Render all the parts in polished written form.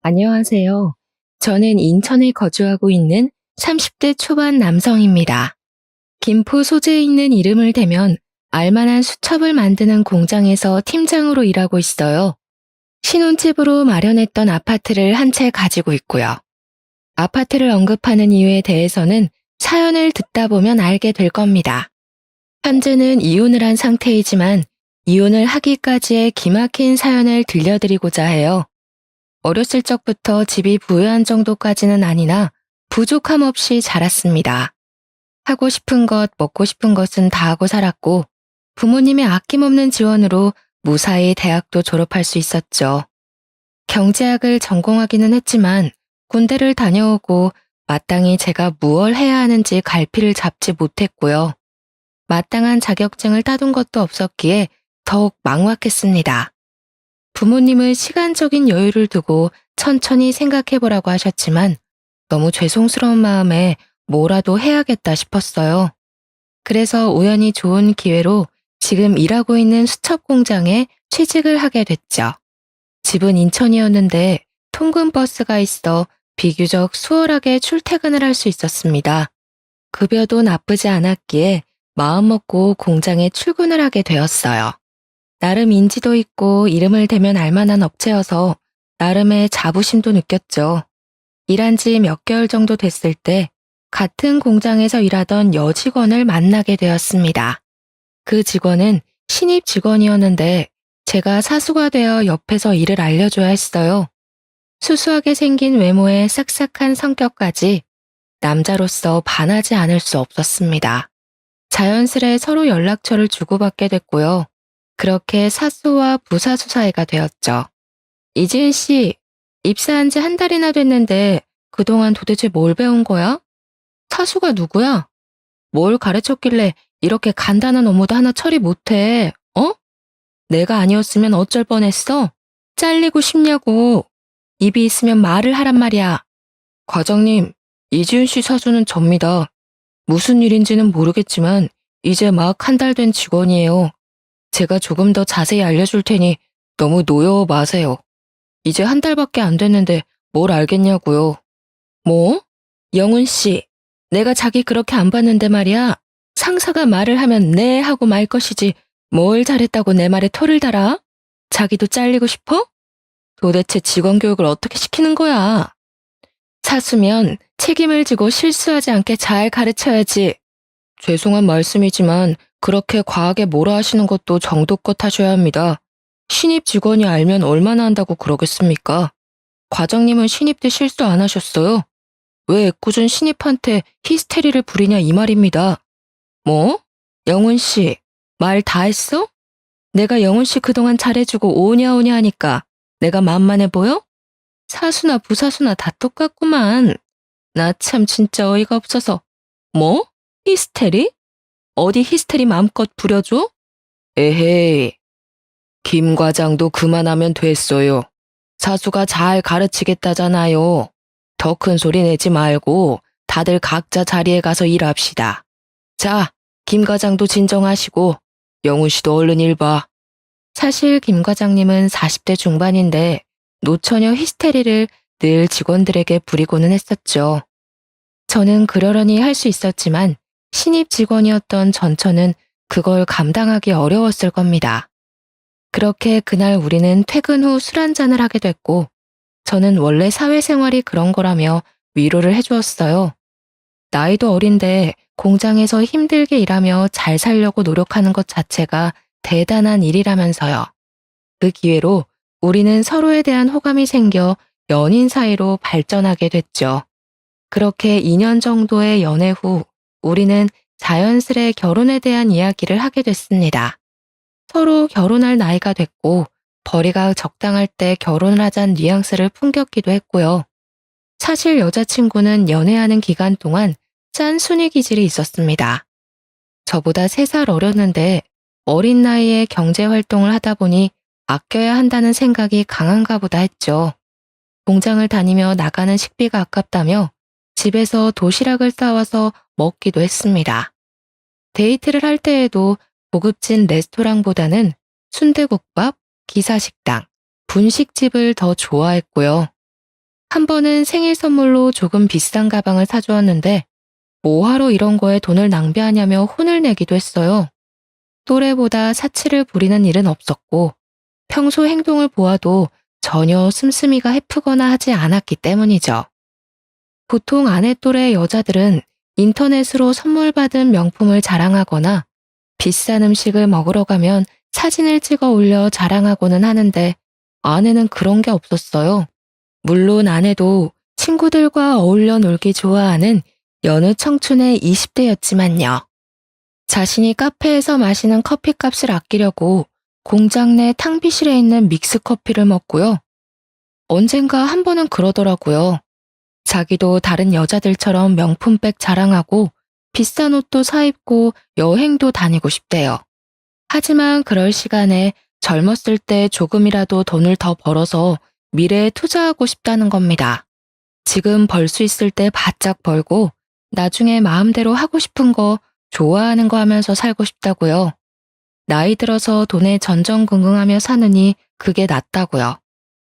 안녕하세요. 저는 인천에 거주하고 있는 30대 초반 남성입니다. 김포 소재에 있는 이름을 대면 알만한 수첩을 만드는 공장에서 팀장으로 일하고 있어요. 신혼집으로 마련했던 아파트를 한 채 가지고 있고요. 아파트를 언급하는 이유에 대해서는 사연을 듣다 보면 알게 될 겁니다. 현재는 이혼을 한 상태이지만 이혼을 하기까지의 기막힌 사연을 들려드리고자 해요. 어렸을 적부터 집이 부유한 정도까지는 아니나 부족함 없이 자랐습니다. 하고 싶은 것, 먹고 싶은 것은 다 하고 살았고 부모님의 아낌없는 지원으로 무사히 대학도 졸업할 수 있었죠. 경제학을 전공하기는 했지만 군대를 다녀오고 마땅히 제가 무얼 해야 하는지 갈피를 잡지 못했고요. 마땅한 자격증을 따둔 것도 없었기에 더욱 막막했습니다. 부모님은 시간적인 여유를 두고 천천히 생각해보라고 하셨지만 너무 죄송스러운 마음에 뭐라도 해야겠다 싶었어요. 그래서 우연히 좋은 기회로 지금 일하고 있는 수첩 공장에 취직을 하게 됐죠. 집은 인천이었는데 통근버스가 있어 비교적 수월하게 출퇴근을 할 수 있었습니다. 급여도 나쁘지 않았기에 마음먹고 공장에 출근을 하게 되었어요. 나름 인지도 있고 이름을 대면 알만한 업체여서 나름의 자부심도 느꼈죠. 일한 지 몇 개월 정도 됐을 때 같은 공장에서 일하던 여직원을 만나게 되었습니다. 그 직원은 신입 직원이었는데 제가 사수가 되어 옆에서 일을 알려줘야 했어요. 수수하게 생긴 외모에 싹싹한 성격까지 남자로서 반하지 않을 수 없었습니다. 자연스레 서로 연락처를 주고받게 됐고요. 그렇게 사수와 부사수 사이가 되었죠. 이지은 씨, 입사한 지 한 달이나 됐는데 그동안 도대체 뭘 배운 거야? 사수가 누구야? 뭘 가르쳤길래 이렇게 간단한 업무도 하나 처리 못해, 어? 내가 아니었으면 어쩔 뻔했어? 잘리고 싶냐고. 입이 있으면 말을 하란 말이야. 과장님, 이지은 씨 사수는 접니다. 무슨 일인지는 모르겠지만 이제 막 한 달 된 직원이에요. 제가 조금 더 자세히 알려줄 테니 너무 노여워 마세요. 이제 한 달밖에 안 됐는데 뭘 알겠냐고요. 뭐? 영훈 씨, 내가 자기 그렇게 안 봤는데 말이야. 상사가 말을 하면 네 하고 말 것이지 뭘 잘했다고 내 말에 토를 달아? 자기도 잘리고 싶어? 도대체 직원 교육을 어떻게 시키는 거야? 사수면 책임을 지고 실수하지 않게 잘 가르쳐야지. 죄송한 말씀이지만 그렇게 과하게 뭐라 하시는 것도 정도껏 하셔야 합니다. 신입 직원이 알면 얼마나 한다고 그러겠습니까? 과장님은 신입 때 실수 안 하셨어요? 왜 애꿎은 신입한테 히스테리를 부리냐 이 말입니다. 뭐? 영훈 씨, 말 다 했어? 내가 영훈 씨 그동안 잘해주고 오냐오냐 하니까 내가 만만해 보여? 사수나 부사수나 다 똑같구만. 나 참 진짜 어이가 없어서. 뭐? 히스테리? 어디 히스테리 마음껏 부려줘? 에헤이, 김 과장도 그만하면 됐어요. 사수가 잘 가르치겠다잖아요. 더 큰 소리 내지 말고 다들 각자 자리에 가서 일합시다. 자, 김 과장도 진정하시고 영훈 씨도 얼른 일 봐. 사실 김 과장님은 40대 중반인데 노처녀 히스테리를 늘 직원들에게 부리고는 했었죠. 저는 그러려니 할 수 있었지만 신입 직원이었던 전처는 그걸 감당하기 어려웠을 겁니다. 그렇게 그날 우리는 퇴근 후 술 한잔을 하게 됐고 저는 원래 사회생활이 그런 거라며 위로를 해주었어요. 나이도 어린데 공장에서 힘들게 일하며 잘 살려고 노력하는 것 자체가 대단한 일이라면서요. 그 기회로 우리는 서로에 대한 호감이 생겨 연인 사이로 발전하게 됐죠. 그렇게 2년 정도의 연애 후 우리는 자연스레 결혼에 대한 이야기를 하게 됐습니다. 서로 결혼할 나이가 됐고 벌이가 적당할 때 결혼을 하자는 뉘앙스를 풍겼기도 했고요. 사실 여자친구는 연애하는 기간 동안 짠순이 기질이 있었습니다. 저보다 3살 어렸는데 어린 나이에 경제활동을 하다 보니 아껴야 한다는 생각이 강한가 보다 했죠. 공장을 다니며 나가는 식비가 아깝다며 집에서 도시락을 싸와서 먹기도 했습니다. 데이트를 할 때에도 고급진 레스토랑보다는 순대국밥, 기사식당, 분식집을 더 좋아했고요. 한 번은 생일 선물로 조금 비싼 가방을 사주었는데 뭐하러 이런 거에 돈을 낭비하냐며 혼을 내기도 했어요. 또래보다 사치를 부리는 일은 없었고 평소 행동을 보아도 전혀 씀씀이가 해프거나 하지 않았기 때문이죠. 보통 아내 또래 여자들은 인터넷으로 선물 받은 명품을 자랑하거나 비싼 음식을 먹으러 가면 사진을 찍어 올려 자랑하고는 하는데 아내는 그런 게 없었어요. 물론 아내도 친구들과 어울려 놀기 좋아하는 여느 청춘의 20대였지만요. 자신이 카페에서 마시는 커피값을 아끼려고 공장 내 탕비실에 있는 믹스커피를 먹고요. 언젠가 한 번은 그러더라고요. 자기도 다른 여자들처럼 명품백 자랑하고 비싼 옷도 사입고 여행도 다니고 싶대요. 하지만 그럴 시간에 젊었을 때 조금이라도 돈을 더 벌어서 미래에 투자하고 싶다는 겁니다. 지금 벌 수 있을 때 바짝 벌고 나중에 마음대로 하고 싶은 거, 좋아하는 거 하면서 살고 싶다고요. 나이 들어서 돈에 전전긍긍하며 사느니 그게 낫다고요.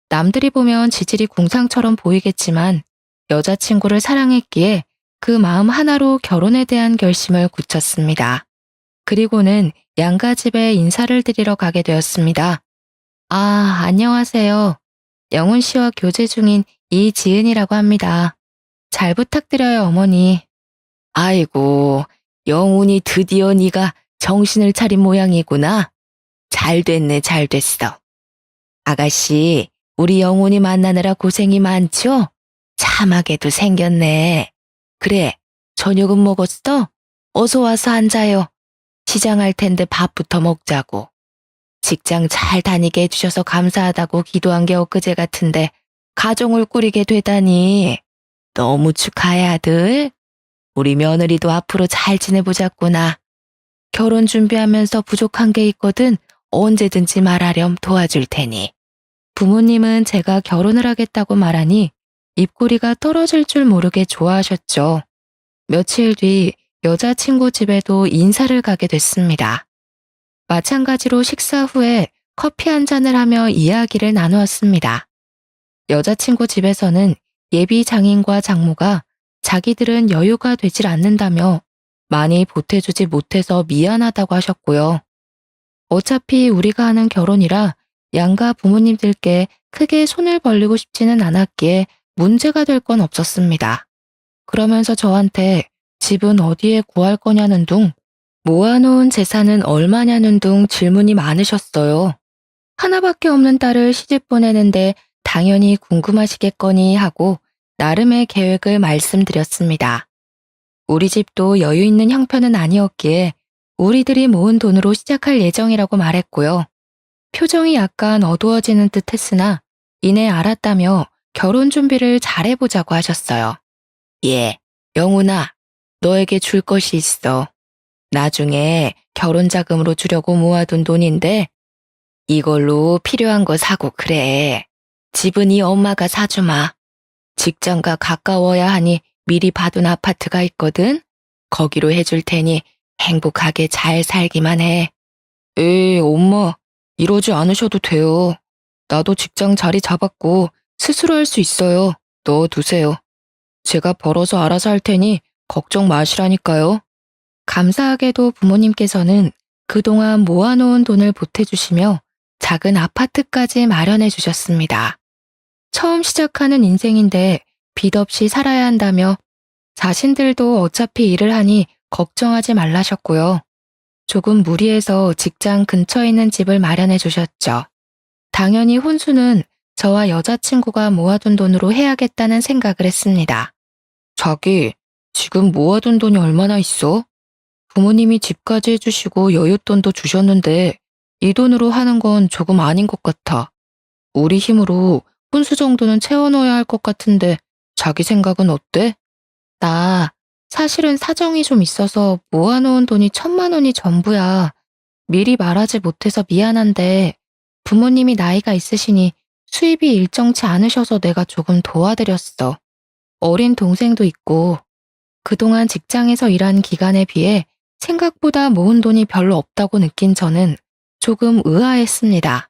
남들이 보면 지질이 궁상처럼 보이겠지만 여자친구를 사랑했기에 그 마음 하나로 결혼에 대한 결심을 굳혔습니다. 그리고는 양가 집에 인사를 드리러 가게 되었습니다. 아, 안녕하세요. 영훈 씨와 교제 중인 이지은이라고 합니다. 잘 부탁드려요, 어머니. 아이고, 영훈이 드디어 네가 정신을 차린 모양이구나. 잘 됐네, 잘 됐어. 아가씨, 우리 영훈이 만나느라 고생이 많죠? 참하게도 생겼네. 그래, 저녁은 먹었어? 어서 와서 앉아요. 시장할 텐데 밥부터 먹자고. 직장 잘 다니게 해주셔서 감사하다고 기도한 게 엊그제 같은데 가정을 꾸리게 되다니. 너무 축하해, 아들. 우리 며느리도 앞으로 잘 지내보자꾸나. 결혼 준비하면서 부족한 게 있거든 언제든지 말하렴 도와줄 테니. 부모님은 제가 결혼을 하겠다고 말하니 입꼬리가 떨어질 줄 모르게 좋아하셨죠. 며칠 뒤 여자친구 집에도 인사를 가게 됐습니다. 마찬가지로 식사 후에 커피 한 잔을 하며 이야기를 나누었습니다. 여자친구 집에서는 예비 장인과 장모가 자기들은 여유가 되질 않는다며 많이 보태주지 못해서 미안하다고 하셨고요. 어차피 우리가 하는 결혼이라 양가 부모님들께 크게 손을 벌리고 싶지는 않았기에 문제가 될 건 없었습니다. 그러면서 저한테 집은 어디에 구할 거냐는 둥, 모아놓은 재산은 얼마냐는 둥 질문이 많으셨어요. 하나밖에 없는 딸을 시집 보내는데 당연히 궁금하시겠거니 하고 나름의 계획을 말씀드렸습니다. 우리 집도 여유 있는 형편은 아니었기에 우리들이 모은 돈으로 시작할 예정이라고 말했고요. 표정이 약간 어두워지는 듯 했으나 이내 알았다며 결혼 준비를 잘해보자고 하셨어요. 예, 영훈아, 너에게 줄 것이 있어. 나중에 결혼 자금으로 주려고 모아둔 돈인데 이걸로 필요한 거 사고 그래. 집은 이 엄마가 사주마. 직장과 가까워야 하니 미리 봐둔 아파트가 있거든. 거기로 해줄 테니 행복하게 잘 살기만 해. 에이, 엄마, 이러지 않으셔도 돼요. 나도 직장 자리 잡았고 스스로 할 수 있어요. 넣어두세요. 제가 벌어서 알아서 할 테니 걱정 마시라니까요. 감사하게도 부모님께서는 그동안 모아놓은 돈을 보태주시며 작은 아파트까지 마련해 주셨습니다. 처음 시작하는 인생인데 빚 없이 살아야 한다며 자신들도 어차피 일을 하니 걱정하지 말라셨고요. 조금 무리해서 직장 근처에 있는 집을 마련해 주셨죠. 당연히 혼수는 저와 여자친구가 모아둔 돈으로 해야겠다는 생각을 했습니다. 자기, 지금 모아둔 돈이 얼마나 있어? 부모님이 집까지 해주시고 여윳돈도 주셨는데 이 돈으로 하는 건 조금 아닌 것 같아. 우리 힘으로 혼수 정도는 채워넣어야 할 것 같은데 자기 생각은 어때? 나 사실은 사정이 좀 있어서 모아놓은 돈이 1,000만 원이 전부야. 미리 말하지 못해서 미안한데 부모님이 나이가 있으시니 수입이 일정치 않으셔서 내가 조금 도와드렸어. 어린 동생도 있고 그동안 직장에서 일한 기간에 비해 생각보다 모은 돈이 별로 없다고 느낀 저는 조금 의아했습니다.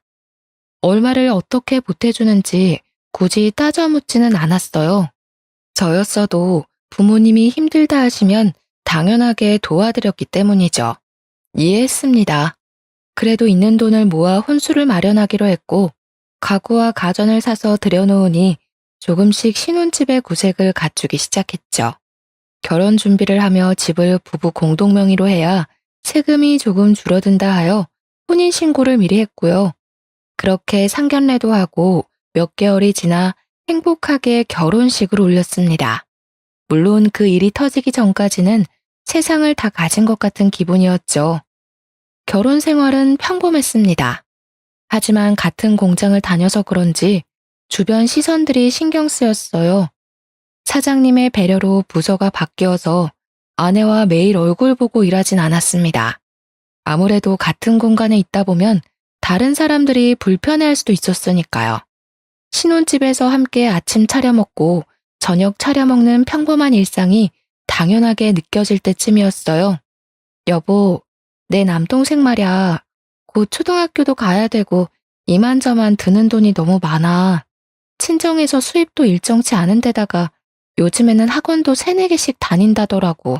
얼마를 어떻게 보태주는지 굳이 따져 묻지는 않았어요. 저였어도 부모님이 힘들다 하시면 당연하게 도와드렸기 때문이죠. 이해했습니다. 그래도 있는 돈을 모아 혼수를 마련하기로 했고 가구와 가전을 사서 들여놓으니 조금씩 신혼집의 구색을 갖추기 시작했죠. 결혼 준비를 하며 집을 부부 공동 명의로 해야 세금이 조금 줄어든다 하여 혼인신고를 미리 했고요. 그렇게 상견례도 하고 몇 개월이 지나 행복하게 결혼식을 올렸습니다. 물론 그 일이 터지기 전까지는 세상을 다 가진 것 같은 기분이었죠. 결혼 생활은 평범했습니다. 하지만 같은 공장을 다녀서 그런지 주변 시선들이 신경 쓰였어요. 사장님의 배려로 부서가 바뀌어서 아내와 매일 얼굴 보고 일하진 않았습니다. 아무래도 같은 공간에 있다 보면 다른 사람들이 불편해할 수도 있었으니까요. 신혼집에서 함께 아침 차려 먹고 저녁 차려 먹는 평범한 일상이 당연하게 느껴질 때쯤이었어요. 여보, 내 남동생 말야. 곧 초등학교도 가야 되고 이만저만 드는 돈이 너무 많아. 친정에서 수입도 일정치 않은 데다가 요즘에는 학원도 3-4개씩 다닌다더라고.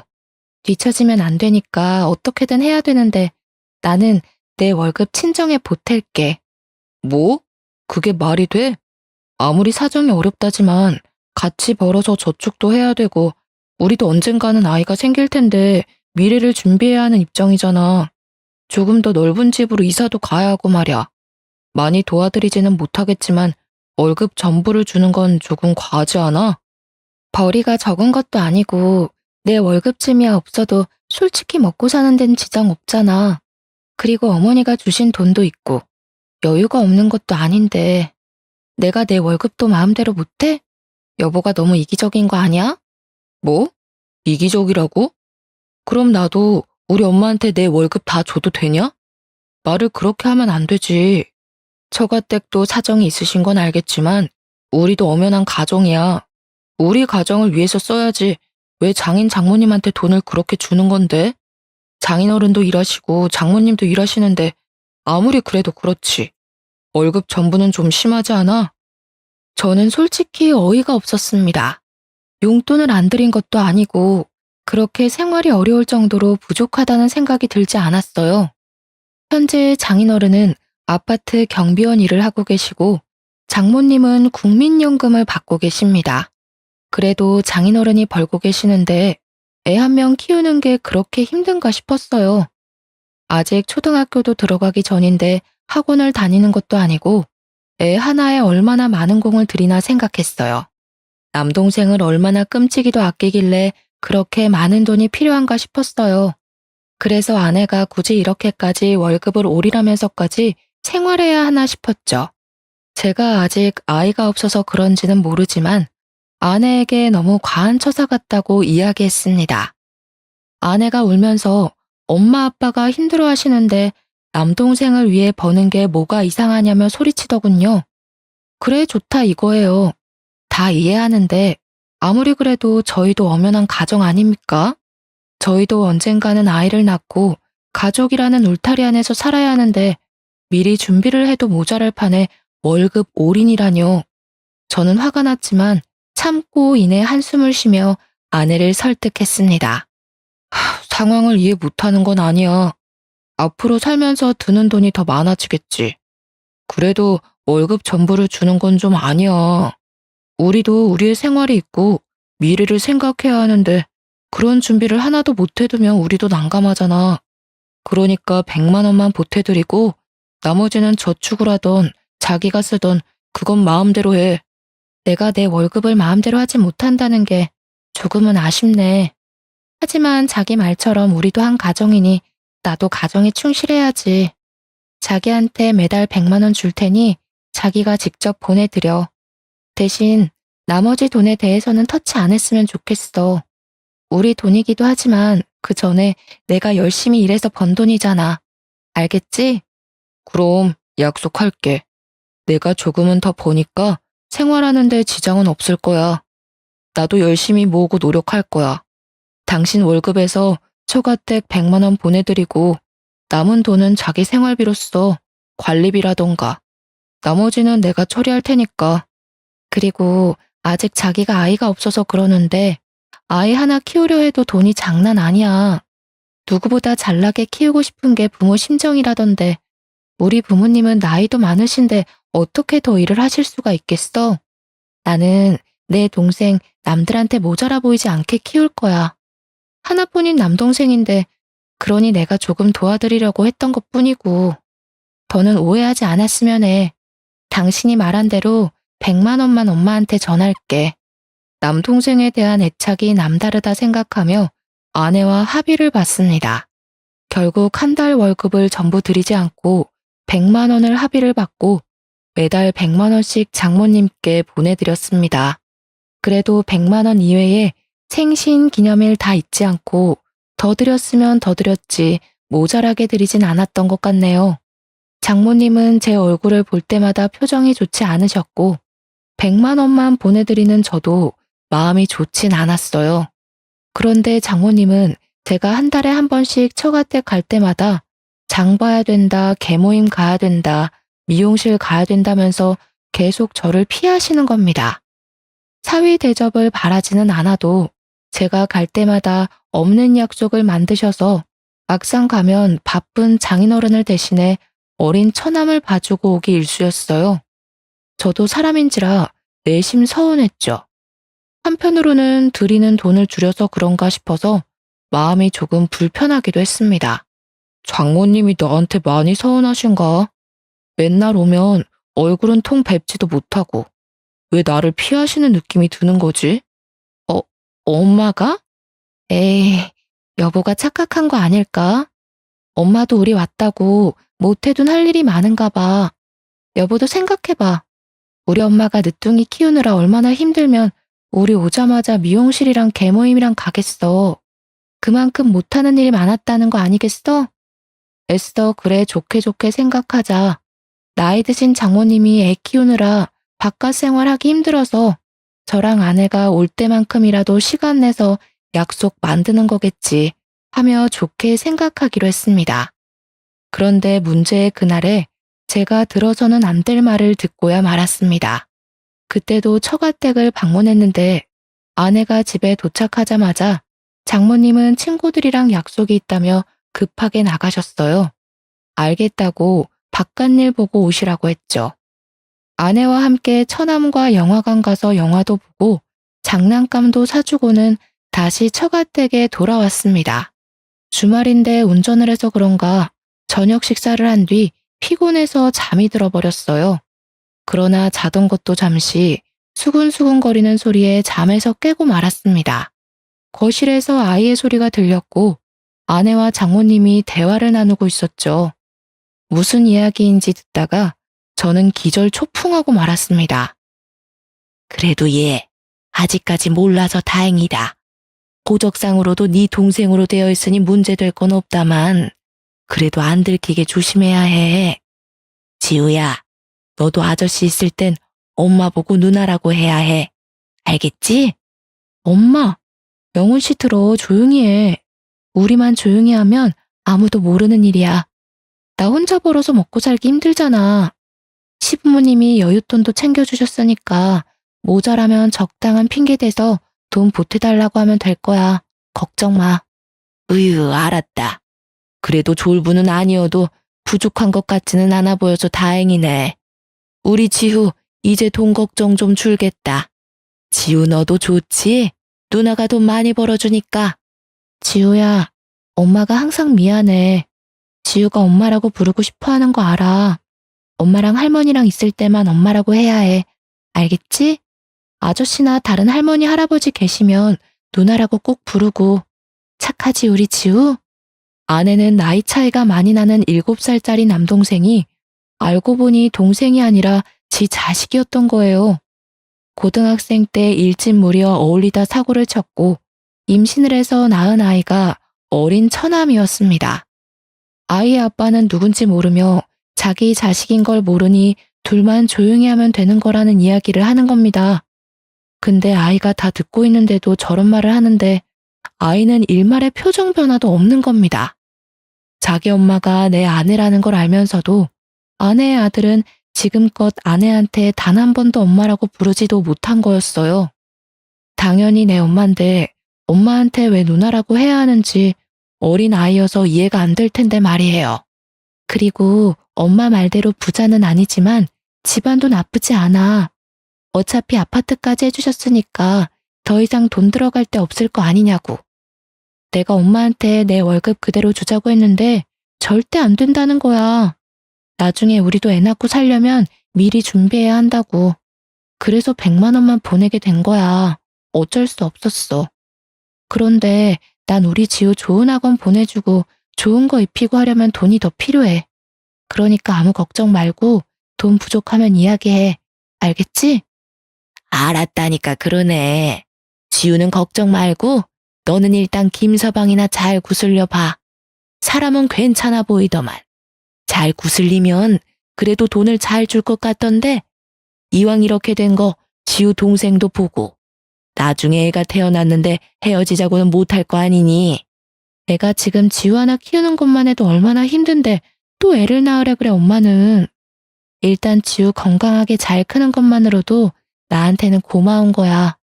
뒤처지면 안 되니까 어떻게든 해야 되는데 나는 내 월급 친정에 보탤게. 뭐? 그게 말이 돼? 아무리 사정이 어렵다지만 같이 벌어서 저축도 해야 되고 우리도 언젠가는 아이가 생길 텐데 미래를 준비해야 하는 입장이잖아. 조금 더 넓은 집으로 이사도 가야 하고 말이야. 많이 도와드리지는 못하겠지만 월급 전부를 주는 건 조금 과하지 않아? 벌이가 적은 것도 아니고 내 월급쯤이야 없어도 솔직히 먹고 사는 데는 지장 없잖아. 그리고 어머니가 주신 돈도 있고 여유가 없는 것도 아닌데 내가 내 월급도 마음대로 못해? 여보가 너무 이기적인 거 아니야? 뭐? 이기적이라고? 그럼 나도 우리 엄마한테 내 월급 다 줘도 되냐? 말을 그렇게 하면 안 되지. 처가댁도 사정이 있으신 건 알겠지만 우리도 엄연한 가정이야. 우리 가정을 위해서 써야지 왜 장인 장모님한테 돈을 그렇게 주는 건데? 장인어른도 일하시고 장모님도 일하시는데 아무리 그래도 그렇지. 월급 전부는 좀 심하지 않아? 저는 솔직히 어이가 없었습니다. 용돈을 안 드린 것도 아니고 그렇게 생활이 어려울 정도로 부족하다는 생각이 들지 않았어요. 현재 장인어른은 아파트 경비원 일을 하고 계시고 장모님은 국민연금을 받고 계십니다. 그래도 장인어른이 벌고 계시는데 애 1명 키우는 게 그렇게 힘든가 싶었어요. 아직 초등학교도 들어가기 전인데 학원을 다니는 것도 아니고 애 하나에 얼마나 많은 공을 들이나 생각했어요. 남동생을 얼마나 끔찍이도 아끼길래 그렇게 많은 돈이 필요한가 싶었어요. 그래서 아내가 굳이 이렇게까지 월급을 올인하면서까지 생활해야 하나 싶었죠. 제가 아직 아이가 없어서 그런지는 모르지만 아내에게 너무 과한 처사 같다고 이야기했습니다. 아내가 울면서 엄마 아빠가 힘들어 하시는데 남동생을 위해 버는 게 뭐가 이상하냐며 소리치더군요. 그래 좋다 이거예요. 다 이해하는데 아무리 그래도 저희도 엄연한 가정 아닙니까? 저희도 언젠가는 아이를 낳고 가족이라는 울타리 안에서 살아야 하는데 미리 준비를 해도 모자랄 판에 월급 올인이라뇨. 저는 화가 났지만 참고 이내 한숨을 쉬며 아내를 설득했습니다. 상황을 이해 못하는 건 아니야. 앞으로 살면서 드는 돈이 더 많아지겠지. 그래도 월급 전부를 주는 건 좀 아니야. 우리도 우리의 생활이 있고 미래를 생각해야 하는데 그런 준비를 하나도 못 해두면 우리도 난감하잖아. 그러니까 100만 원만 보태드리고 나머지는 저축을 하던 자기가 쓰던 그건 마음대로 해. 내가 내 월급을 마음대로 하지 못한다는 게 조금은 아쉽네. 하지만 자기 말처럼 우리도 한 가정이니 나도 가정에 충실해야지. 자기한테 매달 100만 원 줄 테니 자기가 직접 보내드려. 대신 나머지 돈에 대해서는 터치 안 했으면 좋겠어. 우리 돈이기도 하지만 그 전에 내가 열심히 일해서 번 돈이잖아. 알겠지? 그럼 약속할게. 내가 조금은 더 버니까 생활하는 데 지장은 없을 거야. 나도 열심히 모으고 노력할 거야. 당신 월급에서 처가댁 100만 원 보내드리고 남은 돈은 자기 생활비로 써. 관리비라던가. 나머지는 내가 처리할 테니까. 그리고 아직 자기가 아이가 없어서 그러는데 아이 하나 키우려 해도 돈이 장난 아니야. 누구보다 잘나게 키우고 싶은 게 부모 심정이라던데 우리 부모님은 나이도 많으신데 어떻게 더 일을 하실 수가 있겠어? 나는 내 동생 남들한테 모자라 보이지 않게 키울 거야. 하나뿐인 남동생인데 그러니 내가 조금 도와드리려고 했던 것뿐이고 더는 오해하지 않았으면 해. 당신이 말한 대로 100만 원만 엄마한테 전할게. 남동생에 대한 애착이 남다르다 생각하며 아내와 합의를 봤습니다. 결국 한 달 월급을 전부 드리지 않고 100만 원을 합의를 받고 매달 100만 원씩 장모님께 보내드렸습니다. 그래도 100만 원 이외에 생신 기념일 다 잊지 않고 더 드렸으면 더 드렸지 모자라게 드리진 않았던 것 같네요. 장모님은 제 얼굴을 볼 때마다 표정이 좋지 않으셨고 100만 원만 보내드리는 저도 마음이 좋진 않았어요. 그런데 장모님은 제가 한 달에 한 번씩 처가댁 갈 때마다 장 봐야 된다, 계모임 가야 된다, 미용실 가야 된다면서 계속 저를 피하시는 겁니다. 사위 대접을 바라지는 않아도 제가 갈 때마다 없는 약속을 만드셔서 막상 가면 바쁜 장인어른을 대신해 어린 처남을 봐주고 오기 일쑤였어요. 저도 사람인지라 내심 서운했죠. 한편으로는 드리는 돈을 줄여서 그런가 싶어서 마음이 조금 불편하기도 했습니다. 장모님이 나한테 많이 서운하신가? 맨날 오면 얼굴은 통 뵙지도 못하고 왜 나를 피하시는 느낌이 드는 거지? 엄마가? 에이, 여보가 착각한 거 아닐까? 엄마도 우리 왔다고 못해둔 할 일이 많은가 봐. 여보도 생각해봐. 우리 엄마가 늦둥이 키우느라 얼마나 힘들면 우리 오자마자 미용실이랑 계모임이랑 가겠어. 그만큼 못하는 일이 많았다는 거 아니겠어? 애써 그래 좋게 좋게 생각하자. 나이 드신 장모님이 애 키우느라 바깥 생활하기 힘들어서 저랑 아내가 올 때만큼이라도 시간 내서 약속 만드는 거겠지 하며 좋게 생각하기로 했습니다. 그런데 문제의 그날에 제가 들어서는 안 될 말을 듣고야 말았습니다. 그때도 처가댁을 방문했는데 아내가 집에 도착하자마자 장모님은 친구들이랑 약속이 있다며 급하게 나가셨어요. 알겠다고 바깥일 보고 오시라고 했죠. 아내와 함께 처남과 영화관 가서 영화도 보고 장난감도 사주고는 다시 처가댁에 돌아왔습니다. 주말인데 운전을 해서 그런가 저녁 식사를 한 뒤 피곤해서 잠이 들어버렸어요. 그러나 자던 것도 잠시 수근수근거리는 소리에 잠에서 깨고 말았습니다. 거실에서 아이의 소리가 들렸고 아내와 장모님이 대화를 나누고 있었죠. 무슨 이야기인지 듣다가 저는 기절초풍하고 말았습니다. 그래도 얘 아직까지 몰라서 다행이다. 고적상으로도 네 동생으로 되어 있으니 문제될 건 없다만 그래도 안 들키게 조심해야 해. 지우야, 너도 아저씨 있을 땐 엄마 보고 누나라고 해야 해. 알겠지? 엄마, 영훈 씨 들어 조용히 해. 우리만 조용히 하면 아무도 모르는 일이야. 나 혼자 벌어서 먹고 살기 힘들잖아. 시부모님이 여윳돈도 챙겨주셨으니까 모자라면 적당한 핑계 대서 돈 보태달라고 하면 될 거야. 걱정 마. 으유, 알았다. 그래도 졸부는 아니어도 부족한 것 같지는 않아 보여서 다행이네. 우리 지우 이제 돈 걱정 좀 줄겠다. 지우 너도 좋지? 누나가 돈 많이 벌어주니까. 지우야, 엄마가 항상 미안해. 지우가 엄마라고 부르고 싶어 하는 거 알아. 엄마랑 할머니랑 있을 때만 엄마라고 해야 해. 알겠지? 아저씨나 다른 할머니, 할아버지 계시면 누나라고 꼭 부르고. 착하지 우리 지우? 아내는 나이 차이가 많이 나는 7살짜리 남동생이 알고 보니 동생이 아니라 지 자식이었던 거예요. 고등학생 때 일진 무려 어울리다 사고를 쳤고 임신을 해서 낳은 아이가 어린 처남이었습니다. 아이의 아빠는 누군지 모르며 자기 자식인 걸 모르니 둘만 조용히 하면 되는 거라는 이야기를 하는 겁니다. 근데 아이가 다 듣고 있는데도 저런 말을 하는데 아이는 일말의 표정 변화도 없는 겁니다. 자기 엄마가 내 아내라는 걸 알면서도 아내의 아들은 지금껏 아내한테 단 한 번도 엄마라고 부르지도 못한 거였어요. 당연히 내 엄마인데 엄마한테 왜 누나라고 해야 하는지 어린 아이여서 이해가 안 될 텐데 말이에요. 그리고 엄마 말대로 부자는 아니지만 집안도 나쁘지 않아. 어차피 아파트까지 해주셨으니까 더 이상 돈 들어갈 데 없을 거 아니냐고. 내가 엄마한테 내 월급 그대로 주자고 했는데 절대 안 된다는 거야. 나중에 우리도 애 낳고 살려면 미리 준비해야 한다고. 그래서 100만 원만 보내게 된 거야. 어쩔 수 없었어. 그런데 난 우리 지우 좋은 학원 보내주고 좋은 거 입히고 하려면 돈이 더 필요해. 그러니까 아무 걱정 말고 돈 부족하면 이야기해. 알겠지? 알았다니까 그러네. 지우는 걱정 말고 너는 일단 김서방이나 잘 구슬려 봐. 사람은 괜찮아 보이더만. 잘 구슬리면 그래도 돈을 잘 줄 것 같던데 이왕 이렇게 된 거 지우 동생도 보고 나중에 애가 태어났는데 헤어지자고는 못할 거 아니니. 내가 지금 지우 하나 키우는 것만 해도 얼마나 힘든데 또 애를 낳으래 그래 엄마는. 일단 지우 건강하게 잘 크는 것만으로도 나한테는 고마운 거야.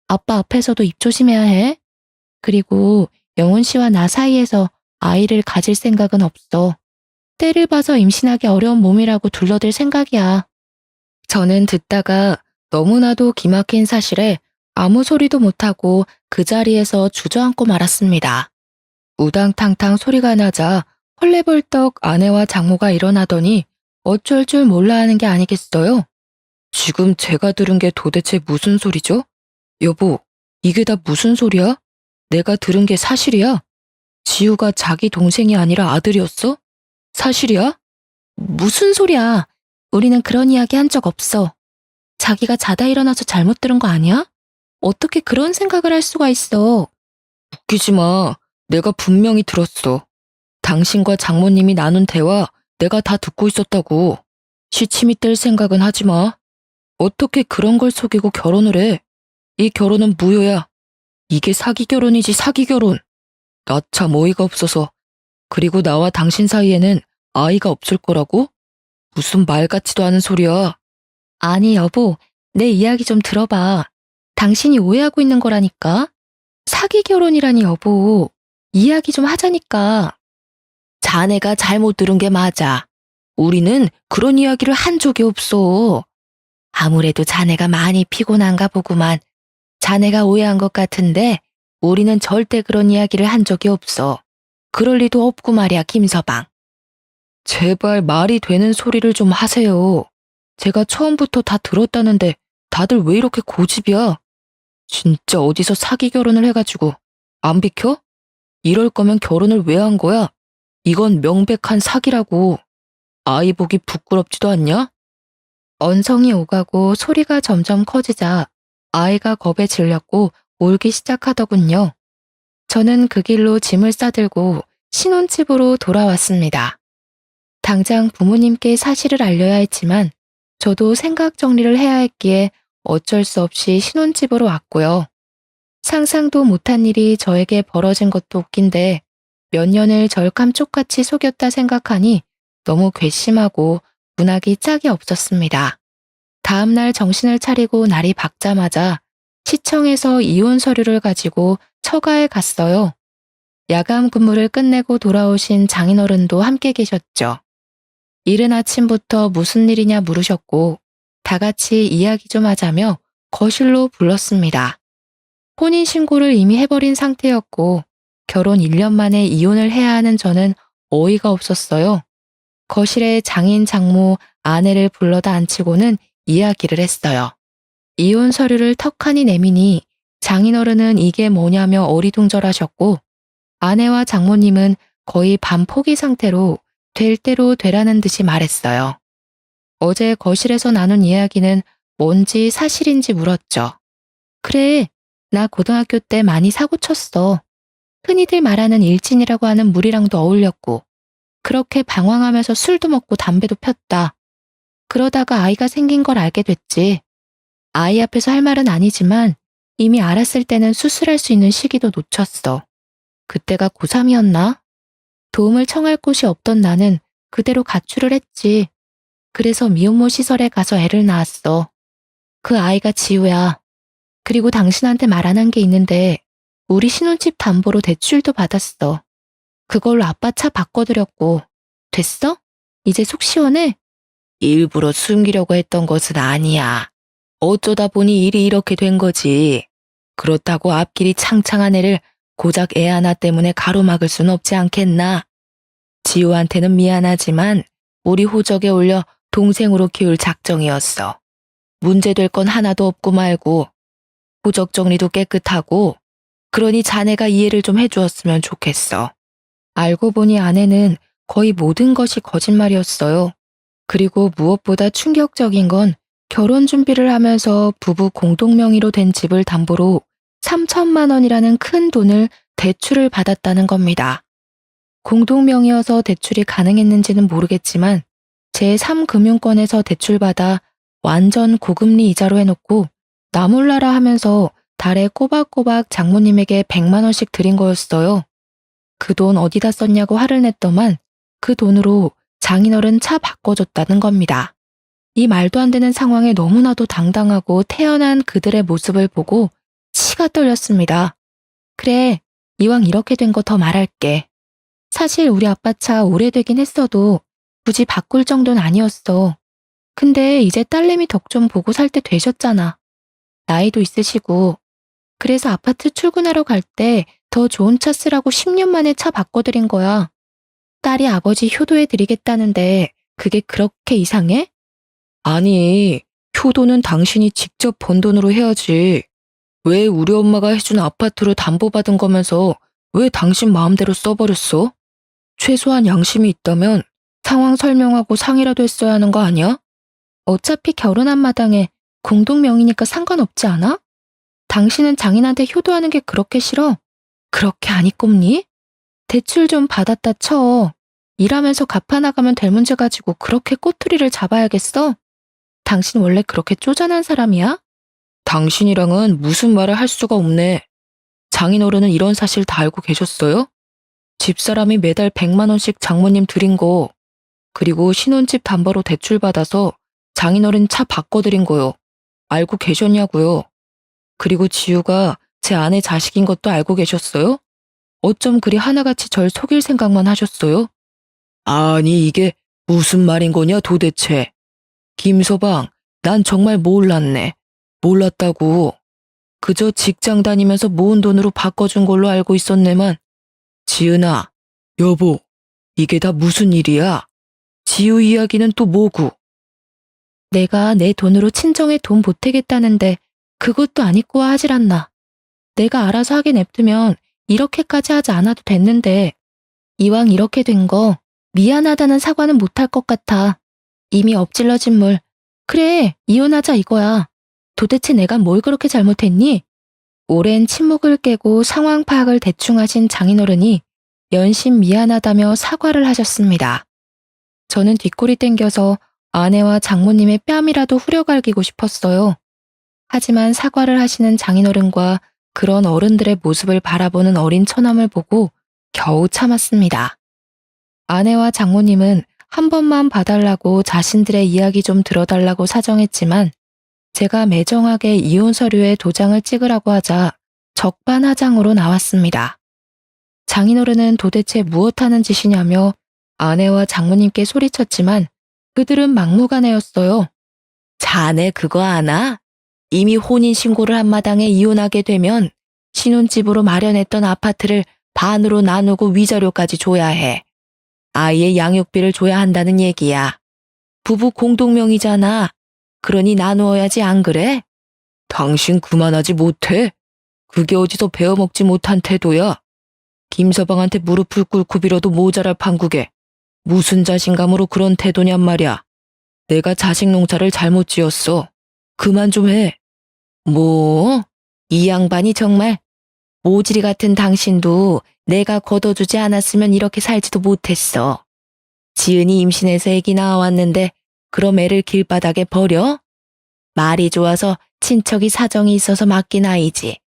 아빠 앞에서도 입 조심해야 해. 그리고 영훈 씨와 나 사이에서 아이를 가질 생각은 없어. 때를 봐서 임신하기 어려운 몸이라고 둘러댈 생각이야. 저는 듣다가 너무나도 기막힌 사실에 아무 소리도 못하고 그 자리에서 주저앉고 말았습니다. 우당탕탕 소리가 나자 헐레벌떡 아내와 장모가 일어나더니 어쩔 줄 몰라 하는 게 아니겠어요? 지금 제가 들은 게 도대체 무슨 소리죠? 여보, 이게 다 무슨 소리야? 내가 들은 게 사실이야? 지우가 자기 동생이 아니라 아들이었어? 사실이야? 무슨 소리야? 우리는 그런 이야기 한 적 없어. 자기가 자다 일어나서 잘못 들은 거 아니야? 어떻게 그런 생각을 할 수가 있어? 웃기지 마. 내가 분명히 들었어. 당신과 장모님이 나눈 대화 내가 다 듣고 있었다고. 시침이 뗄 생각은 하지 마. 어떻게 그런 걸 속이고 결혼을 해? 이 결혼은 무효야. 이게 사기 결혼이지 사기 결혼. 나 참 어이가 없어서. 그리고 나와 당신 사이에는 아이가 없을 거라고? 무슨 말 같지도 않은 소리야. 아니 여보, 내 이야기 좀 들어봐. 당신이 오해하고 있는 거라니까. 사기 결혼이라니 여보. 이야기 좀 하자니까. 자네가 잘못 들은 게 맞아. 우리는 그런 이야기를 한 적이 없어. 아무래도 자네가 많이 피곤한가 보구만. 자네가 오해한 것 같은데 우리는 절대 그런 이야기를 한 적이 없어. 그럴 리도 없고 말이야, 김서방. 제발 말이 되는 소리를 좀 하세요. 제가 처음부터 다 들었다는데 다들 왜 이렇게 고집이야? 진짜 어디서 사기 결혼을 해가지고 안 비켜? 이럴 거면 결혼을 왜 한 거야? 이건 명백한 사기라고. 아이 보기 부끄럽지도 않냐? 언성이 오가고 소리가 점점 커지자 아이가 겁에 질렸고 울기 시작하더군요. 저는 그 길로 짐을 싸들고 신혼집으로 돌아왔습니다. 당장 부모님께 사실을 알려야 했지만 저도 생각 정리를 해야 했기에 어쩔 수 없이 신혼집으로 왔고요. 상상도 못한 일이 저에게 벌어진 것도 웃긴데 몇 년을 절 감쪽같이 속였다 생각하니 너무 괘씸하고 분하기 짝이 없었습니다. 다음날 정신을 차리고 날이 밝자마자 시청에서 이혼 서류를 가지고 처가에 갔어요. 야간 근무를 끝내고 돌아오신 장인어른도 함께 계셨죠. 이른 아침부터 무슨 일이냐 물으셨고 다 같이 이야기 좀 하자며 거실로 불렀습니다. 혼인신고를 이미 해버린 상태였고 결혼 1년 만에 이혼을 해야 하는 저는 어이가 없었어요. 거실에 장인, 장모, 아내를 불러다 앉히고는 이야기를 했어요. 이혼 서류를 턱하니 내미니 장인어른은 이게 뭐냐며 어리둥절하셨고 아내와 장모님은 거의 반포기 상태로 될 대로 되라는 듯이 말했어요. 어제 거실에서 나눈 이야기는 뭔지 사실인지 물었죠. 그래, 나 고등학교 때 많이 사고 쳤어. 흔히들 말하는 일진이라고 하는 무리랑도 어울렸고 그렇게 방황하면서 술도 먹고 담배도 폈다. 그러다가 아이가 생긴 걸 알게 됐지. 아이 앞에서 할 말은 아니지만 이미 알았을 때는 수술할 수 있는 시기도 놓쳤어. 그때가 고3이었나? 도움을 청할 곳이 없던 나는 그대로 가출을 했지. 그래서 미혼모 시설에 가서 애를 낳았어. 그 아이가 지우야. 그리고 당신한테 말 안 한 게 있는데 우리 신혼집 담보로 대출도 받았어. 그걸로 아빠 차 바꿔드렸고. 됐어? 이제 속 시원해? 일부러 숨기려고 했던 것은 아니야. 어쩌다 보니 일이 이렇게 된 거지. 그렇다고 앞길이 창창한 애를 고작 애 하나 때문에 가로막을 순 없지 않겠나? 지우한테는 미안하지만 우리 호적에 올려 동생으로 키울 작정이었어. 문제될 건 하나도 없고 말고 호적 정리도 깨끗하고 그러니 자네가 이해를 좀 해주었으면 좋겠어. 알고 보니 아내는 거의 모든 것이 거짓말이었어요. 그리고 무엇보다 충격적인 건 결혼 준비를 하면서 부부 공동 명의로 된 집을 담보로 3천만 원이라는 큰 돈을 대출을 받았다는 겁니다. 공동 명의여서 대출이 가능했는지는 모르겠지만 제3금융권에서 대출받아 완전 고금리 이자로 해놓고 나 몰라라 하면서 달에 꼬박꼬박 장모님에게 100만 원씩 드린 거였어요. 그 돈 어디다 썼냐고 화를 냈더만 그 돈으로 장인어른 차 바꿔줬다는 겁니다. 이 말도 안 되는 상황에 너무나도 당당하고 태연한 그들의 모습을 보고 치가 떨렸습니다. 그래, 이왕 이렇게 된 거 더 말할게. 사실 우리 아빠 차 오래되긴 했어도 굳이 바꿀 정도는 아니었어. 근데 이제 딸내미 덕 좀 보고 살 때 되셨잖아. 나이도 있으시고. 그래서 아파트 출근하러 갈 때 더 좋은 차 쓰라고 10년 만에 차 바꿔드린 거야. 딸이 아버지 효도해 드리겠다는데 그게 그렇게 이상해? 아니, 효도는 당신이 직접 번 돈으로 해야지. 왜 우리 엄마가 해준 아파트로 담보받은 거면서 왜 당신 마음대로 써버렸어? 최소한 양심이 있다면 상황 설명하고 상의라도 했어야 하는 거 아니야? 어차피 결혼한 마당에 공동명의니까 상관없지 않아? 당신은 장인한테 효도하는 게 그렇게 싫어? 그렇게 안 이꼽니? 대출 좀 받았다 쳐. 일하면서 갚아나가면 될 문제 가지고 그렇게 꼬투리를 잡아야겠어? 당신 원래 그렇게 쪼잔한 사람이야? 당신이랑은 무슨 말을 할 수가 없네. 장인어른은 이런 사실 다 알고 계셨어요? 집사람이 매달 100만 원씩 장모님 드린 거, 그리고 신혼집 담보로 대출 받아서 장인어른 차 바꿔드린 거요. 알고 계셨냐고요? 그리고 지우가 제 아내 자식인 것도 알고 계셨어요? 어쩜 그리 하나같이 절 속일 생각만 하셨어요? 아니, 이게 무슨 말인 거냐 도대체. 김서방, 난 정말 몰랐네. 몰랐다고. 그저 직장 다니면서 모은 돈으로 바꿔준 걸로 알고 있었네만. 지은아, 여보, 이게 다 무슨 일이야? 지우 이야기는 또 뭐고? 내가 내 돈으로 친정에 돈 보태겠다는데 그것도 안 입고 하질 않나. 내가 알아서 하게 냅두면 이렇게까지 하지 않아도 됐는데 이왕 이렇게 된 거 미안하다는 사과는 못할 것 같아. 이미 엎질러진 물. 그래, 이혼하자 이거야. 도대체 내가 뭘 그렇게 잘못했니? 오랜 침묵을 깨고 상황 파악을 대충 하신 장인어른이 연신 미안하다며 사과를 하셨습니다. 저는 뒷골이 땡겨서 아내와 장모님의 뺨이라도 후려갈기고 싶었어요. 하지만 사과를 하시는 장인어른과 그런 어른들의 모습을 바라보는 어린 처남을 보고 겨우 참았습니다. 아내와 장모님은 한 번만 봐달라고 자신들의 이야기 좀 들어달라고 사정했지만 제가 매정하게 이혼 서류에 도장을 찍으라고 하자 적반하장으로 나왔습니다. 장인어른은 도대체 무엇하는 짓이냐며 아내와 장모님께 소리쳤지만 그들은 막무가내였어요. 자네 그거 아나? 이미 혼인신고를 한 마당에 이혼하게 되면 신혼집으로 마련했던 아파트를 반으로 나누고 위자료까지 줘야 해. 아이의 양육비를 줘야 한다는 얘기야. 부부 공동명의잖아. 그러니 나누어야지 안 그래? 당신 그만하지 못해? 그게 어디서 배워먹지 못한 태도야? 김서방한테 무릎을 꿇고 빌어도 모자랄 판국에 무슨 자신감으로 그런 태도냔 말이야. 내가 자식 농사를 잘못 지었어. 그만 좀 해. 뭐? 이 양반이 정말 모지리 같은 당신도 내가 걷어주지 않았으면 이렇게 살지도 못했어. 지은이 임신해서 애기 낳아왔는데 그럼 애를 길바닥에 버려? 말이 좋아서 친척이 사정이 있어서 맡긴 아이지.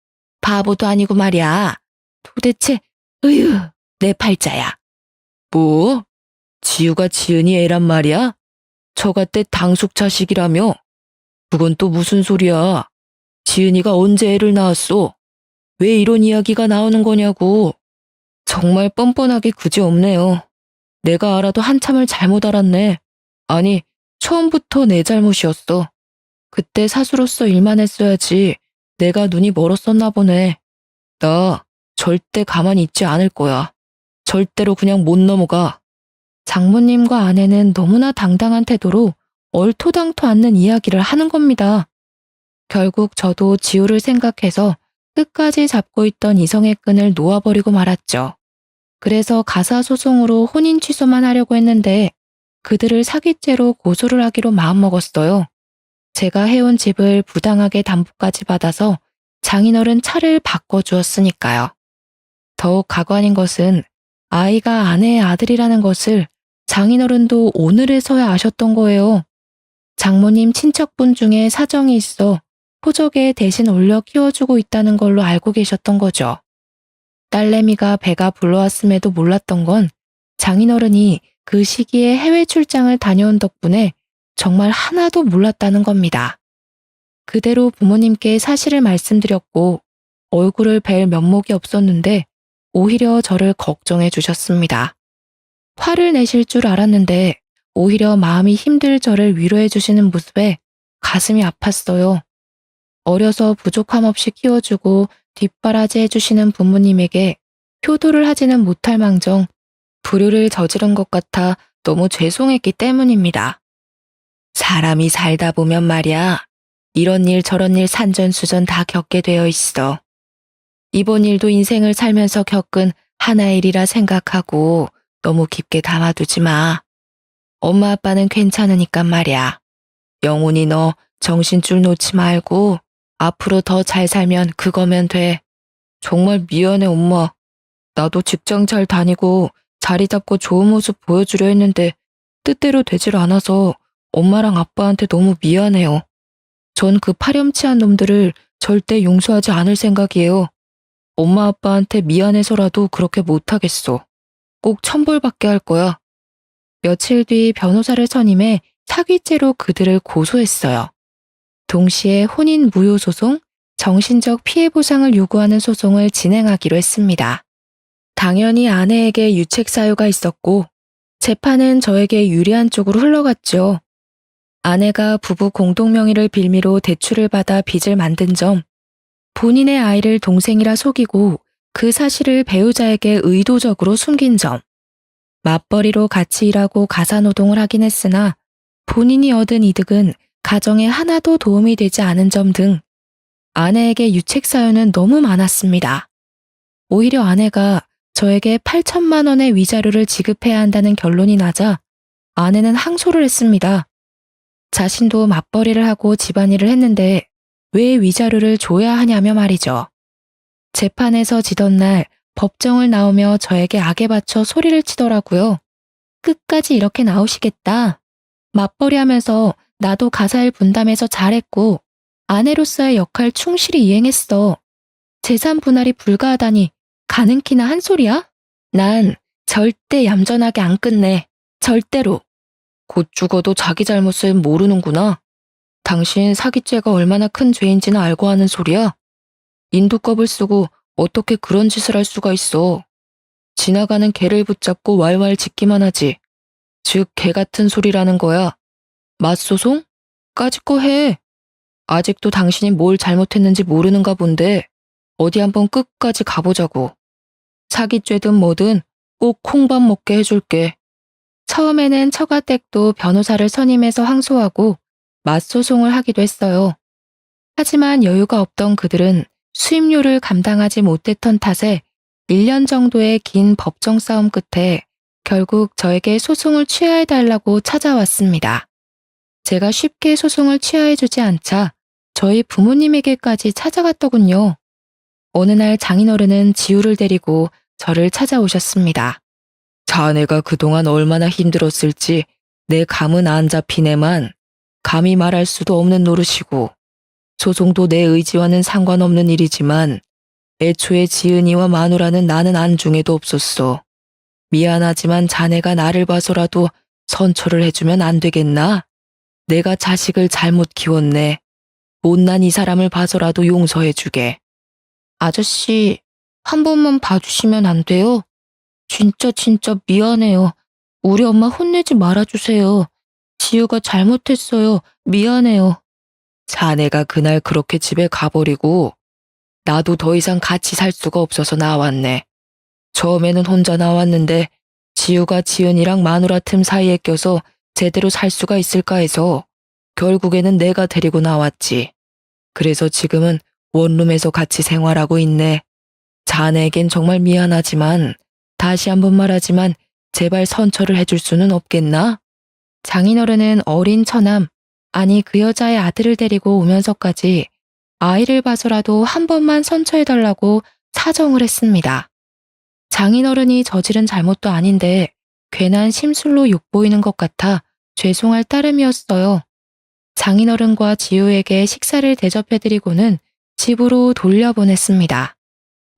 바보도 아니고 말이야. 도대체 으유, 내 팔자야. 뭐? 지우가 지은이 애란 말이야? 처갓댁 당숙자식이라며? 그건 또 무슨 소리야? 지은이가 언제 애를 낳았어? 왜 이런 이야기가 나오는 거냐고. 정말 뻔뻔하게 그지없네요. 내가 알아도 한참을 잘못 알았네. 아니, 처음부터 내 잘못이었어. 그때 사수로서 일만 했어야지. 내가 눈이 멀었었나 보네. 나 절대 가만히 있지 않을 거야. 절대로 그냥 못 넘어가. 장모님과 아내는 너무나 당당한 태도로 얼토당토 않는 이야기를 하는 겁니다. 결국 저도 지우를 생각해서 끝까지 잡고 있던 이성의 끈을 놓아버리고 말았죠. 그래서 가사소송으로 혼인 취소만 하려고 했는데 그들을 사기죄로 고소를 하기로 마음먹었어요. 제가 해온 집을 부당하게 담보까지 받아서 장인어른 차를 바꿔주었으니까요. 더욱 가관인 것은 아이가 아내의 아들이라는 것을 장인어른도 오늘에서야 아셨던 거예요. 장모님 친척분 중에 사정이 있어 호적에 대신 올려 키워주고 있다는 걸로 알고 계셨던 거죠. 딸내미가 배가 불러왔음에도 몰랐던 건 장인어른이 그 시기에 해외 출장을 다녀온 덕분에 정말 하나도 몰랐다는 겁니다. 그대로 부모님께 사실을 말씀드렸고 얼굴을 뵐 면목이 없었는데 오히려 저를 걱정해 주셨습니다. 화를 내실 줄 알았는데 오히려 마음이 힘들 저를 위로해 주시는 모습에 가슴이 아팠어요. 어려서 부족함 없이 키워주고 뒷바라지 해주시는 부모님에게 효도를 하지는 못할 망정 불효를 저지른 것 같아 너무 죄송했기 때문입니다. 사람이 살다 보면 말이야, 이런 일 저런 일 산전수전 다 겪게 되어 있어. 이번 일도 인생을 살면서 겪은 하나의 일이라 생각하고 너무 깊게 담아두지 마. 엄마 아빠는 괜찮으니까 말이야. 영훈이 너 정신줄 놓지 말고 앞으로 더 잘 살면 그거면 돼. 정말 미안해 엄마. 나도 직장 잘 다니고 자리 잡고 좋은 모습 보여주려 했는데 뜻대로 되질 않아서 엄마랑 아빠한테 너무 미안해요. 전 그 파렴치한 놈들을 절대 용서하지 않을 생각이에요. 엄마 아빠한테 미안해서라도 그렇게 못하겠어. 꼭 천벌받게 할 거야. 며칠 뒤 변호사를 선임해 사기죄로 그들을 고소했어요. 동시에 혼인 무효 소송, 정신적 피해 보상을 요구하는 소송을 진행하기로 했습니다. 당연히 아내에게 유책 사유가 있었고 재판은 저에게 유리한 쪽으로 흘러갔죠. 아내가 부부 공동명의를 빌미로 대출을 받아 빚을 만든 점, 본인의 아이를 동생이라 속이고 그 사실을 배우자에게 의도적으로 숨긴 점, 맞벌이로 같이 일하고 가사노동을 하긴 했으나 본인이 얻은 이득은 가정에 하나도 도움이 되지 않은 점 등 아내에게 유책 사유는 너무 많았습니다. 오히려 아내가 저에게 8천만 원의 위자료를 지급해야 한다는 결론이 나자 아내는 항소를 했습니다. 자신도 맞벌이를 하고 집안일을 했는데 왜 위자료를 줘야 하냐며 말이죠. 재판에서 지던 날 법정을 나오며 저에게 악에 받쳐 소리를 치더라고요. 끝까지 이렇게 나오시겠다. 맞벌이 하면서 나도 가사일 분담해서 잘했고 아내로서의 역할 충실히 이행했어. 재산 분할이 불가하다니 가능키나 한 소리야? 난 절대 얌전하게 안 끝내. 절대로. 곧 죽어도 자기 잘못을 모르는구나. 당신 사기죄가 얼마나 큰 죄인지는 알고 하는 소리야? 인두껍을 쓰고 어떻게 그런 짓을 할 수가 있어. 지나가는 개를 붙잡고 왈왈 짖기만 하지. 즉 개 같은 소리라는 거야. 맞소송? 까짓거 해. 아직도 당신이 뭘 잘못했는지 모르는가 본데 어디 한번 끝까지 가보자고. 사기죄든 뭐든 꼭 콩밥 먹게 해줄게. 처음에는 처가댁도 변호사를 선임해서 항소하고 맞소송을 하기도 했어요. 하지만 여유가 없던 그들은 수임료를 감당하지 못했던 탓에 1년 정도의 긴 법정 싸움 끝에 결국 저에게 소송을 취하해달라고 찾아왔습니다. 제가 쉽게 소송을 취하해주지 않자 저희 부모님에게까지 찾아갔더군요. 어느 날 장인어른은 지우를 데리고 저를 찾아오셨습니다. 자네가 그동안 얼마나 힘들었을지 내 감은 안 잡히네만 감히 말할 수도 없는 노릇이고 소송도 내 의지와는 상관없는 일이지만 애초에 지은이와 마누라는 나는 안중에도 없었어. 미안하지만 자네가 나를 봐서라도 선처를 해주면 안 되겠나? 내가 자식을 잘못 키웠네. 못난 이 사람을 봐서라도 용서해주게. 아저씨, 한 번만 봐주시면 안 돼요? 진짜 미안해요. 우리 엄마 혼내지 말아주세요. 지우가 잘못했어요. 미안해요. 자네가 그날 그렇게 집에 가버리고 나도 더 이상 같이 살 수가 없어서 나왔네. 처음에는 혼자 나왔는데 지우가 지은이랑 마누라 틈 사이에 껴서 제대로 살 수가 있을까 해서 결국에는 내가 데리고 나왔지. 그래서 지금은 원룸에서 같이 생활하고 있네. 자네에겐 정말 미안하지만 다시 한번 말하지만 제발 선처를 해줄 수는 없겠나? 장인어른은 어린 처남, 아니 그 여자의 아들을 데리고 오면서까지 아이를 봐서라도 한 번만 선처해달라고 사정을 했습니다. 장인어른이 저지른 잘못도 아닌데 괜한 심술로 욕보이는 것 같아 죄송할 따름이었어요. 장인어른과 지우에게 식사를 대접해드리고는 집으로 돌려보냈습니다.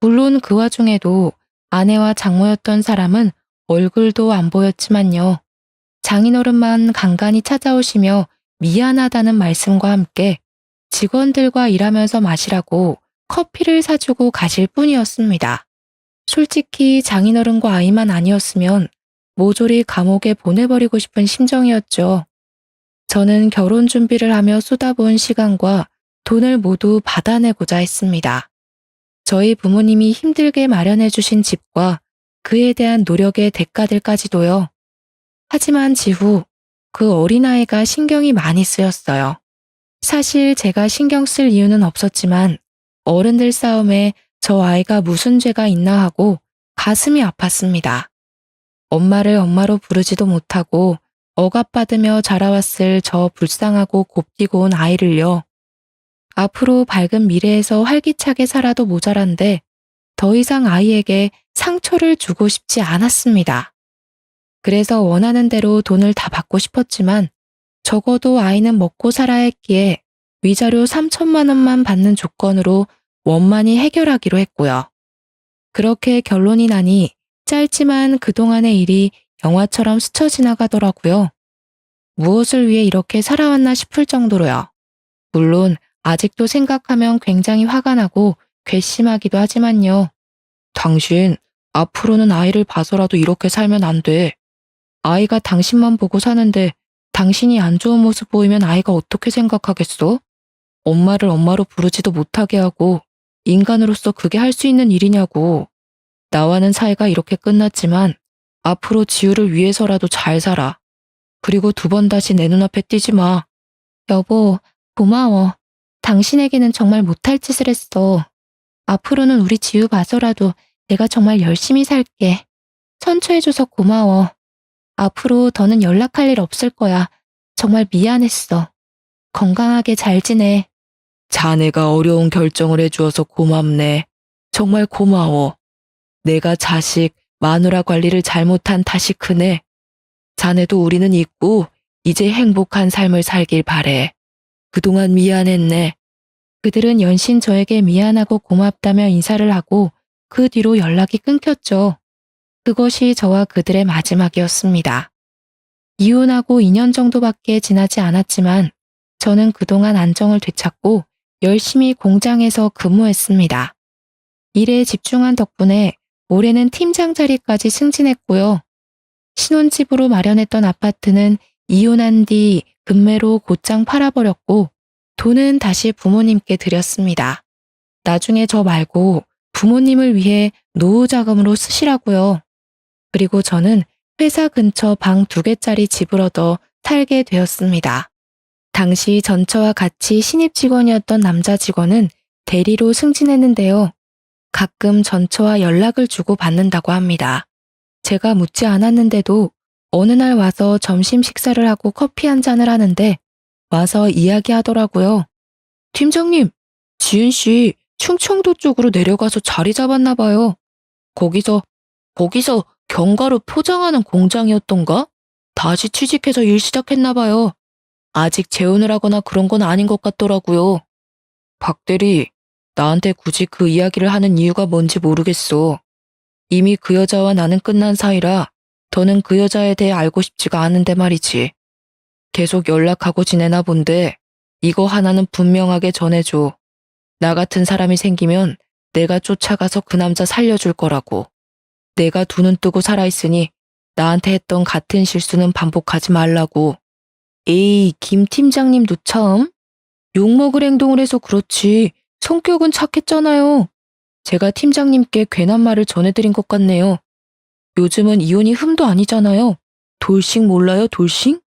물론 그 와중에도 아내와 장모였던 사람은 얼굴도 안 보였지만요. 장인어른만 간간히 찾아오시며 미안하다는 말씀과 함께 직원들과 일하면서 마시라고 커피를 사주고 가실 뿐이었습니다. 솔직히 장인어른과 아이만 아니었으면 모조리 감옥에 보내버리고 싶은 심정이었죠. 저는 결혼 준비를 하며 쏟아부은 시간과 돈을 모두 받아내고자 했습니다. 저희 부모님이 힘들게 마련해 주신 집과 그에 대한 노력의 대가들까지도요. 하지만 지후 그 어린아이가 신경이 많이 쓰였어요. 사실 제가 신경 쓸 이유는 없었지만 어른들 싸움에 저 아이가 무슨 죄가 있나 하고 가슴이 아팠습니다. 엄마를 엄마로 부르지도 못하고 억압받으며 자라왔을 저 불쌍하고 곱디고 온 아이를요. 앞으로 밝은 미래에서 활기차게 살아도 모자란데 더 이상 아이에게 상처를 주고 싶지 않았습니다. 그래서 원하는 대로 돈을 다 받고 싶었지만 적어도 아이는 먹고 살아야 했기에 위자료 3천만 원만 받는 조건으로 원만히 해결하기로 했고요. 그렇게 결론이 나니 짧지만 그동안의 일이 영화처럼 스쳐 지나가더라고요. 무엇을 위해 이렇게 살아왔나 싶을 정도로요. 물론 아직도 생각하면 굉장히 화가 나고 괘씸하기도 하지만요. 당신 앞으로는 아이를 봐서라도 이렇게 살면 안 돼. 아이가 당신만 보고 사는데 당신이 안 좋은 모습 보이면 아이가 어떻게 생각하겠어? 엄마를 엄마로 부르지도 못하게 하고 인간으로서 그게 할 수 있는 일이냐고. 나와는 사이가 이렇게 끝났지만 앞으로 지우를 위해서라도 잘 살아. 그리고 두 번 다시 내 눈앞에 띄지 마. 여보, 고마워. 당신에게는 정말 못할 짓을 했어. 앞으로는 우리 지우 봐서라도 내가 정말 열심히 살게. 선처해줘서 고마워. 앞으로 더는 연락할 일 없을 거야. 정말 미안했어. 건강하게 잘 지내. 자네가 어려운 결정을 해주어서 고맙네. 정말 고마워. 내가 자식, 마누라 관리를 잘못한 탓이 크네. 자네도 우리는 있고 이제 행복한 삶을 살길 바래. 그동안 미안했네. 그들은 연신 저에게 미안하고 고맙다며 인사를 하고 그 뒤로 연락이 끊겼죠. 그것이 저와 그들의 마지막이었습니다. 이혼하고 2년 정도밖에 지나지 않았지만 저는 그동안 안정을 되찾고 열심히 공장에서 근무했습니다. 일에 집중한 덕분에 올해는 팀장 자리까지 승진했고요. 신혼집으로 마련했던 아파트는 이혼한 뒤 급매로 곧장 팔아버렸고 돈은 다시 부모님께 드렸습니다. 나중에 저 말고 부모님을 위해 노후 자금으로 쓰시라고요. 그리고 저는 회사 근처 방 2개짜리 집을 얻어 살게 되었습니다. 당시 전처와 같이 신입 직원이었던 남자 직원은 대리로 승진했는데요. 가끔 전처와 연락을 주고 받는다고 합니다. 제가 묻지 않았는데도 어느 날 와서 점심 식사를 하고 커피 한 잔을 하는데 와서 이야기하더라고요. 팀장님, 지은 씨 충청도 쪽으로 내려가서 자리 잡았나 봐요. 거기서 견과류 포장하는 공장이었던가? 다시 취직해서 일 시작했나 봐요. 아직 재혼을 하거나 그런 건 아닌 것 같더라고요. 박 대리, 나한테 굳이 그 이야기를 하는 이유가 뭔지 모르겠어. 이미 그 여자와 나는 끝난 사이라 더는 그 여자에 대해 알고 싶지가 않은데 말이지. 계속 연락하고 지내나 본데 이거 하나는 분명하게 전해줘. 나 같은 사람이 생기면 내가 쫓아가서 그 남자 살려줄 거라고. 내가 두 눈 뜨고 살아있으니 나한테 했던 같은 실수는 반복하지 말라고. 에이, 김 팀장님도 참. 욕먹을 행동을 해서 그렇지 성격은 착했잖아요. 제가 팀장님께 괜한 말을 전해드린 것 같네요. 요즘은 이혼이 흠도 아니잖아요. 돌싱 몰라요, 돌싱?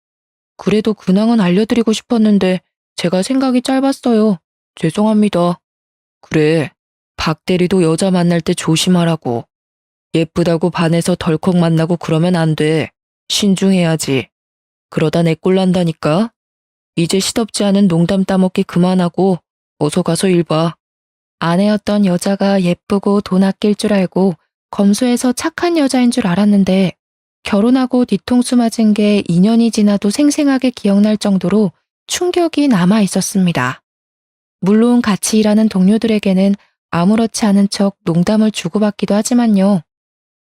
그래도 근황은 알려드리고 싶었는데 제가 생각이 짧았어요. 죄송합니다. 그래, 박 대리도 여자 만날 때 조심하라고. 예쁘다고 반해서 덜컥 만나고 그러면 안 돼. 신중해야지. 그러다 내 꼴 난다니까. 이제 시덥지 않은 농담 따먹기 그만하고 어서 가서 일 봐. 아내였던 여자가 예쁘고 돈 아낄 줄 알고 검소해서 착한 여자인 줄 알았는데 결혼하고 뒤통수 맞은 게 2년이 지나도 생생하게 기억날 정도로 충격이 남아 있었습니다. 물론 같이 일하는 동료들에게는 아무렇지 않은 척 농담을 주고받기도 하지만요.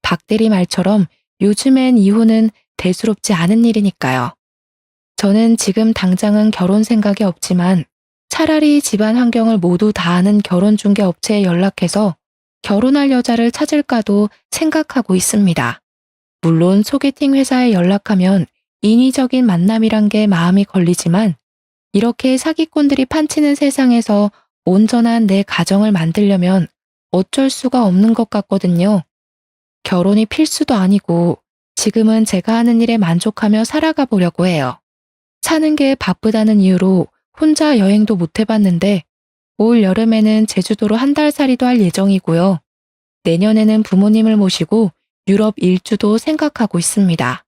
박대리 말처럼 요즘엔 이혼은 대수롭지 않은 일이니까요. 저는 지금 당장은 결혼 생각이 없지만 차라리 집안 환경을 모두 다 아는 결혼중개 업체에 연락해서 결혼할 여자를 찾을까도 생각하고 있습니다. 물론 소개팅 회사에 연락하면 인위적인 만남이란 게 마음이 걸리지만 이렇게 사기꾼들이 판치는 세상에서 온전한 내 가정을 만들려면 어쩔 수가 없는 것 같거든요. 결혼이 필수도 아니고 지금은 제가 하는 일에 만족하며 살아가 보려고 해요. 사는 게 바쁘다는 이유로 혼자 여행도 못 해봤는데 올 여름에는 제주도로 한 달 살이도 할 예정이고요. 내년에는 부모님을 모시고 유럽 일주도 생각하고 있습니다.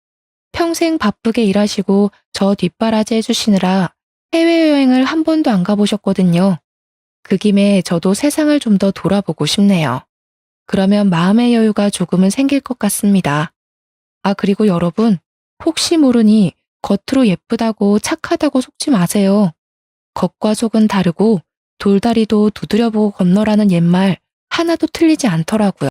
평생 바쁘게 일하시고 저 뒷바라지 해주시느라 해외여행을 한 번도 안 가보셨거든요. 그 김에 저도 세상을 좀 더 돌아보고 싶네요. 그러면 마음의 여유가 조금은 생길 것 같습니다. 아, 그리고 여러분, 혹시 모르니 겉으로 예쁘다고 착하다고 속지 마세요. 겉과 속은 다르고 돌다리도 두드려보고 건너라는 옛말 하나도 틀리지 않더라고요.